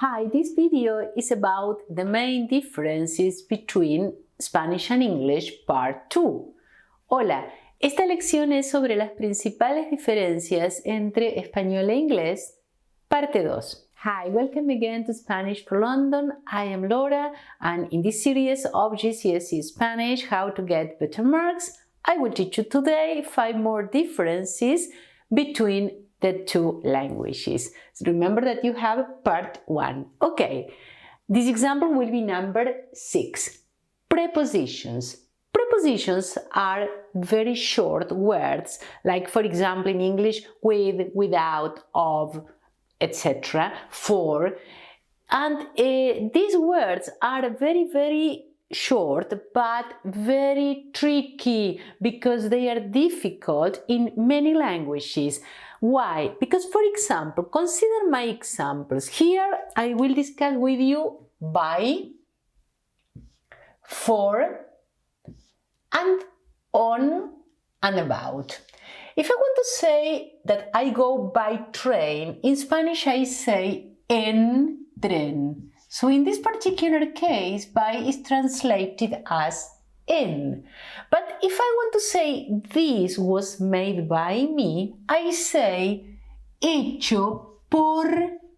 Hi, this video is about the main differences between Spanish and English Part 2. Hola, esta lección es sobre las principales diferencias entre español e inglés, parte 2. Hi, welcome again to Spanish for London. I am Laura, and in this series of GCSE Spanish, How to Get Better Marks, I will teach you today 5 more differences between the two languages. So remember that you have part 1. Okay, this example will be number 6. Prepositions. Prepositions are very short words, like for example in English, with, without, of, etc., for. And these words are very short but very tricky because they are difficult in many languages. Why? Because, for example, consider my examples. Here I will discuss with you by, for, and on and about. If I want to say that I go by train, in Spanish I say en tren. So in this particular case, by is translated as en. But if I want to say this was made by me, I say hecho por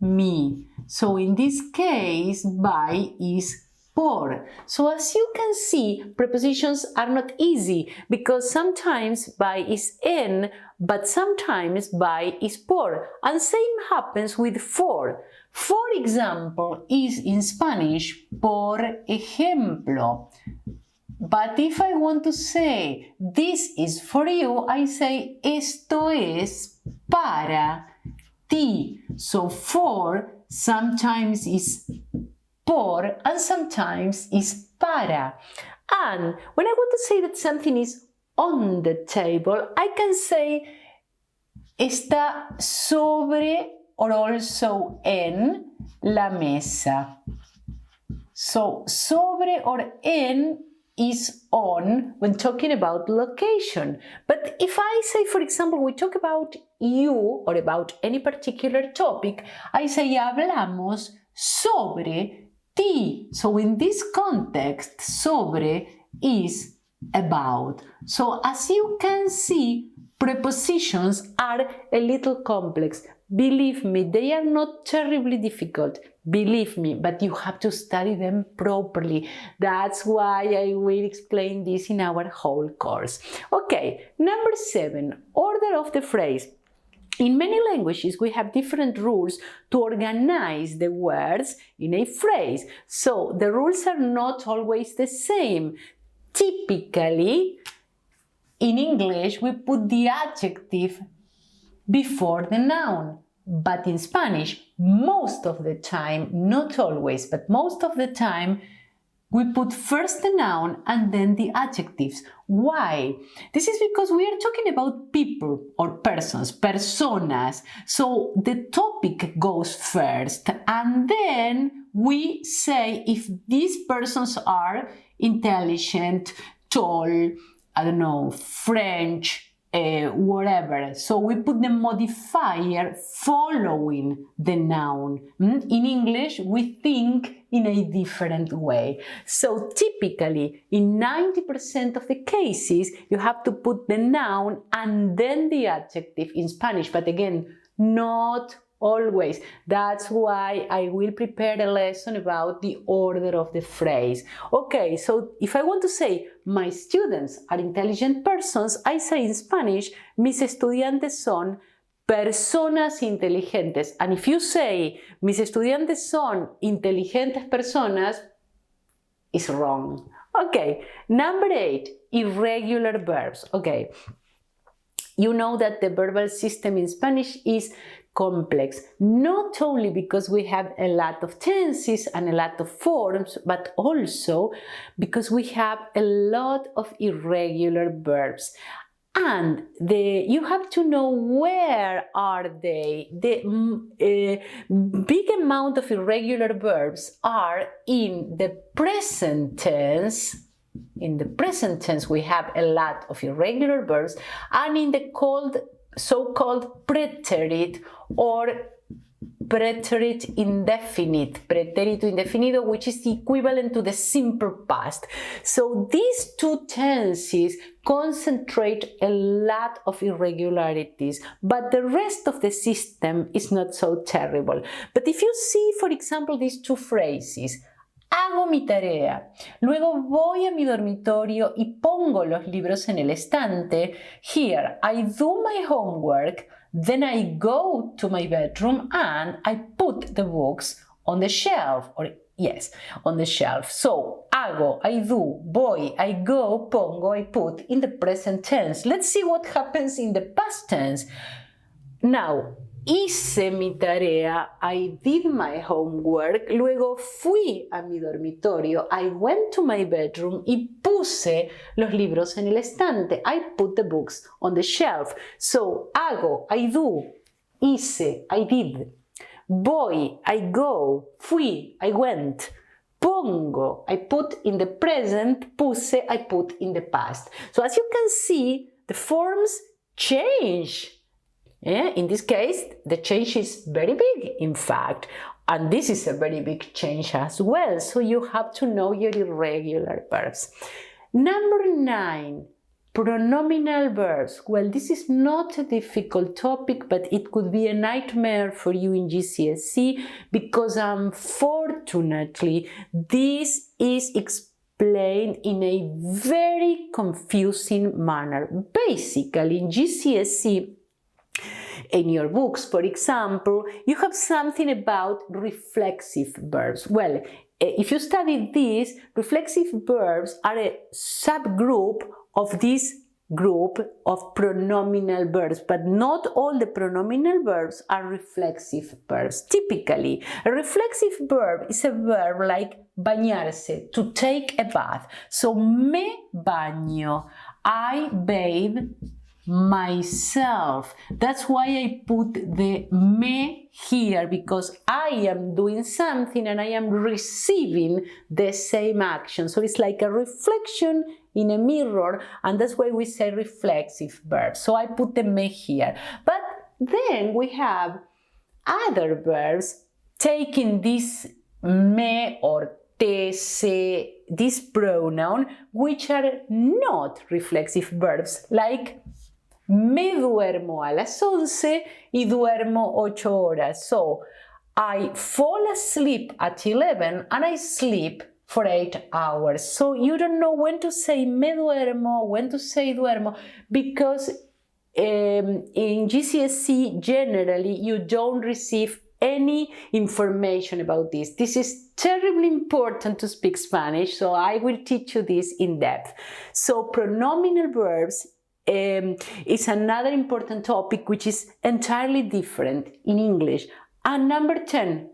mí. So in this case, by is por. So as you can see, prepositions are not easy because sometimes by is en, but sometimes by is por. And same happens with for. For example is in Spanish por ejemplo. But if I want to say this is for you, I say esto es para ti. So for sometimes is por and sometimes is para. And when I want to say that something is on the table, I can say está sobre or also en la mesa. So sobre or en is on when talking about location. But if I say, for example, we talk about you or about any particular topic, I say hablamos sobre ti. So in this context, sobre is about. So as you can see, prepositions are a little complex. Believe me, they are not terribly difficult. Believe me, but you have to study them properly. That's why I will explain this in our whole course. Okay, number 7, order of the phrase. In many languages, we have different rules to organize the words in a phrase. So the rules are not always the same. Typically, in English, we put the adjective before the noun. But in Spanish, most of the time, not always, but most of the time, we put first the noun and then the adjectives. Why? This is because we are talking about people or persons, personas. So the topic goes first and then we say if these persons are intelligent, tall, I don't know, French, whatever. So we put the modifier following the noun. In English, we think in a different way. So typically, in 90% of the cases, you have to put the noun and then the adjective in Spanish. But again, not always. That's why I will prepare a lesson about the order of the phrase. Okay, so if I want to say my students are intelligent persons, I say in Spanish, mis estudiantes son personas inteligentes. And if you say mis estudiantes son inteligentes personas, it's wrong. Okay, number 8, irregular verbs. Okay, you know that the verbal system in Spanish is complex, not only because we have a lot of tenses and a lot of forms, but also because we have a lot of irregular verbs. And you have to know where are they. The big amount of irregular verbs are in the present tense. In the present tense, we have a lot of irregular verbs, and in the so-called preterite or preterite indefinite, pretérito indefinido, which is the equivalent to the simple past. So these two tenses concentrate a lot of irregularities, but the rest of the system is not so terrible. But if you see, for example, these two phrases, hago mi tarea, luego voy a mi dormitorio y pongo los libros en el estante. Here, I do my homework, then I go to my bedroom and I put the books on the shelf, on the shelf. So, hago, I do, voy, I go, pongo, I put in the present tense. Let's see what happens in the past tense. Now, hice mi tarea, I did my homework, luego fui a mi dormitorio, I went to my bedroom y puse los libros en el estante. I put the books on the shelf. So, hago, I do, hice, I did, voy, I go, fui, I went, pongo, I put in the present, puse, I put in the past. So, as you can see, the forms change. In this case, the change is very big, in fact, and this is a very big change as well, so you have to know your irregular verbs. Number 9, pronominal verbs. Well, this is not a difficult topic, but it could be a nightmare for you in GCSE because unfortunately, this is explained in a very confusing manner. Basically, in GCSE, in your books, for example, you have something about reflexive verbs. Well, if you study this, reflexive verbs are a subgroup of this group of pronominal verbs, but not all the pronominal verbs are reflexive verbs. Typically, a reflexive verb is a verb like bañarse, to take a bath. So, me baño, I bathe myself. That's why I put the me here, because I am doing something and I am receiving the same action. So it's like a reflection in a mirror, and that's why we say reflexive verbs. So I put the me here. But then we have other verbs taking this me or te, se, this pronoun, which are not reflexive verbs, like me duermo a las 11 y duermo 8 horas. So, I fall asleep at 11 and I sleep for 8 hours. So, you don't know when to say me duermo, when to say duermo, because in GCSE, generally, you don't receive any information about this. This is terribly important to speak Spanish, so I will teach you this in depth. So, pronominal verbs is another important topic which is entirely different in English. And number 10,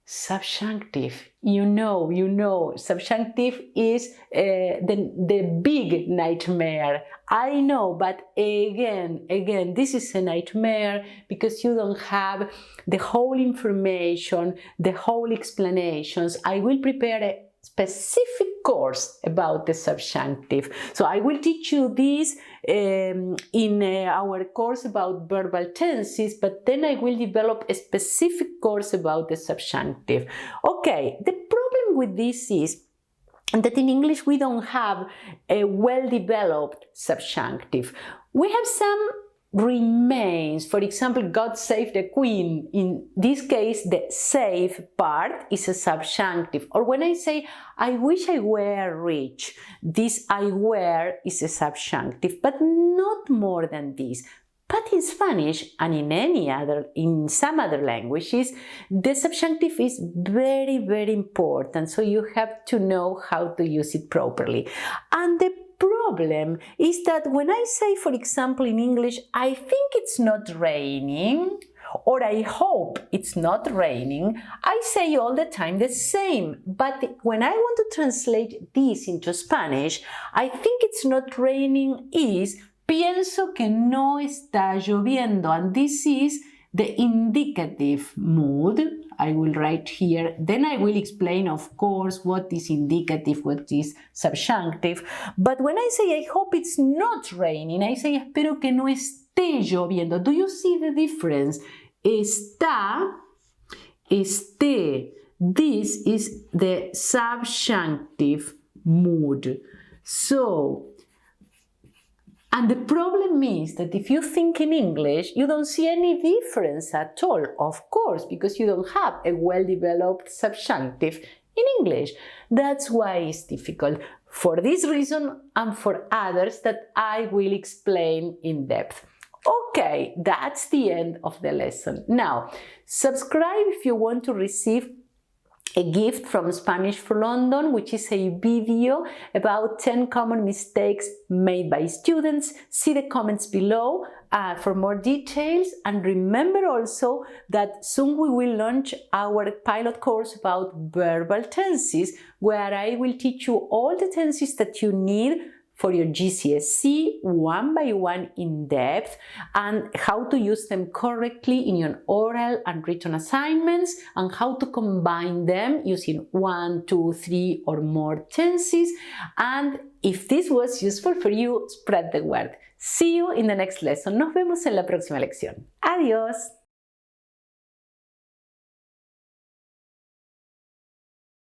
subjunctive. You know, subjunctive is the big nightmare. I know, but again, this is a nightmare because you don't have the whole information, the whole explanations. I will prepare a specific course about the subjunctive. So I will teach you this in our course about verbal tenses, but then I will develop a specific course about the subjunctive. Okay, the problem with this is that in English we don't have a well-developed subjunctive. We have some remains. For example, God save the Queen. In this case, the save part is a subjunctive. Or when I say, I wish I were rich, this I were is a subjunctive, but not more than this. But in Spanish and in some other languages, the subjunctive is very, very important. So you have to know how to use it properly. And the problem is that when I say, for example, in English, I think it's not raining, or I hope it's not raining, I say all the time the same. But when I want to translate this into Spanish, I think it's not raining is pienso que no está lloviendo, and this is the indicative mood. I will write here, then I will explain, of course, what is indicative, what is subjunctive. But when I say I hope it's not raining, I say espero que no esté lloviendo. Do you see the difference? Está esté. This is the subjunctive mood. So, and the problem is that if you think in English, you don't see any difference at all, of course, because you don't have a well-developed subjunctive in English. That's why it's difficult. For this reason and for others that I will explain in depth. Okay, that's the end of the lesson. Now, subscribe if you want to receive a gift from Spanish for London, which is a video about 10 common mistakes made by students. See the comments below for more details, and remember also that soon we will launch our pilot course about verbal tenses, where I will teach you all the tenses that you need for your GCSE one by one in depth, and how to use them correctly in your oral and written assignments, and how to combine them using 1, 2, 3 or more tenses. And if this was useful for you, spread the word. See you in the next lesson. Nos vemos en la próxima lección. Adiós.